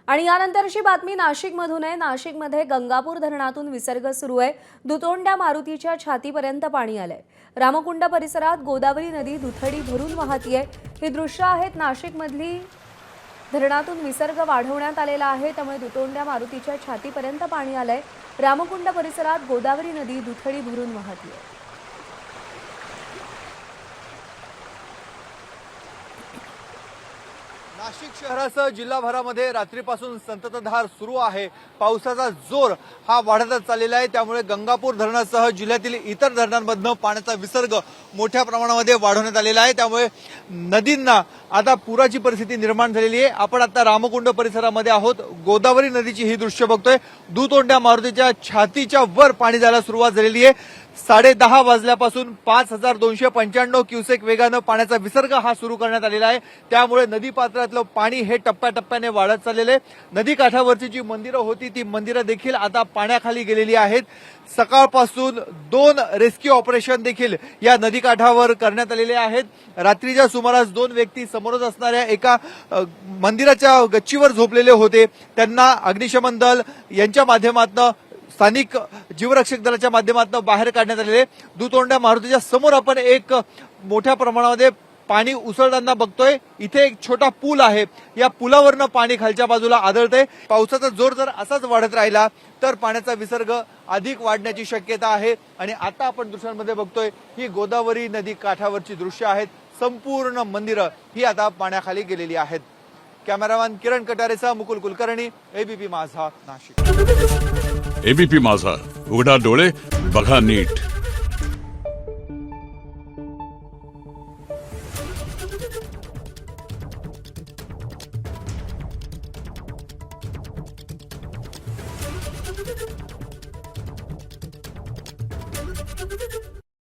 आणि यानंतरची बातमी नाशिकमधून आहे। नाशिकमध्ये गंगापूर धरणातून विसर्ग सुरू आहे। दुतोंड्या मारुतीच्या छातीपर्यंत पाणी आलंय। रामकुंड परिसरात गोदावरी नदी दुथडी भरून वाहतीये। ही दृश्य आहेत नाशिकमधली। धरणातून विसर्ग वाढवण्यात आलेला आहे, त्यामुळे दुतोंड्या मारुतीच्या छातीपर्यंत पाणी आलंय। रामकुंड परिसरात गोदावरी नदी दुथडी भरून वाहतीये। नाशिक शहरासह जिल्हाभरामध्ये रात्रीपासून संततधार सुरू आहे। पावसाचा जोर हा वाढतच चाललेला आहे, त्यामुळे गंगापूर धरणासह जिल्ह्यातील इतर धरणांमधून पाण्याचा विसर्ग मोठ्या प्रमाणामध्ये वाढवण्यात आलेला आहे। त्यामुळे नदींना आता पुराची परिस्थिती निर्माण झालेली आहे। आपण आता रामकुंड परिसरामध्ये आहोत। गोदावरी नदीची ही दृश्य बघतोय। दुतोंड्या मारुतीच्या छातीच्या वर पाणी जायला सुरुवात झालेली आहे। 10:30 वाजल्यापासून 5295 क्युसेक वेगानं पाण्याचा विसर्ग हा सुरू करण्यात आलेला आहे। त्यामुळे नदी पात्रातलं पाणी हे टप्प्याटप्प्याने वाढत चाललेलं आहे। नदी काठावरची जी मंदिरं होती ती मंदिरं देखील आता पाण्याखाली गेलेली आहेत। सकाळपासून 2 रेस्क्यू ऑपरेशन देखील या नदी काठावर करण्यात आलेले आहेत। रात्रीच्या सुमारास 2 व्यक्ती समोरच असणाऱ्या एका मंदिराच्या गच्चीवर झोपलेले होते। त्यांना अग्निशमन दल यांच्या माध्यमातून स्थानिक जीवरक्षक दलाच्या माध्यमातून बाहेर काढण्यात आलेले। दुतोंड्या मारुतीच्या समोर आपण एक मोठ्या प्रमाणामध्ये पाणी उसळताना बघतोय। इथे एक छोटा पूल आहे, या पुलावरनं पाणी खालच्या बाजूला आदळतंय। पावसाचा जोर जर असाच वाढत राहिला तर पाण्याचा विसर्ग अधिक वाढण्याची शक्यता आहे। आणि आता आपण दृश्यांमध्ये बघतोय ही गोदावरी नदी काठावरची दृश्य आहेत। संपूर्ण मंदिरं ही आता पाण्याखाली गेलेली आहेत। कॅमेरामॅन किरण कटारेचा मुकुल कुलकर्णी, एबीपी माझा, नाशिक। एबीपी माझा, उघडा डोळे बघा नीट।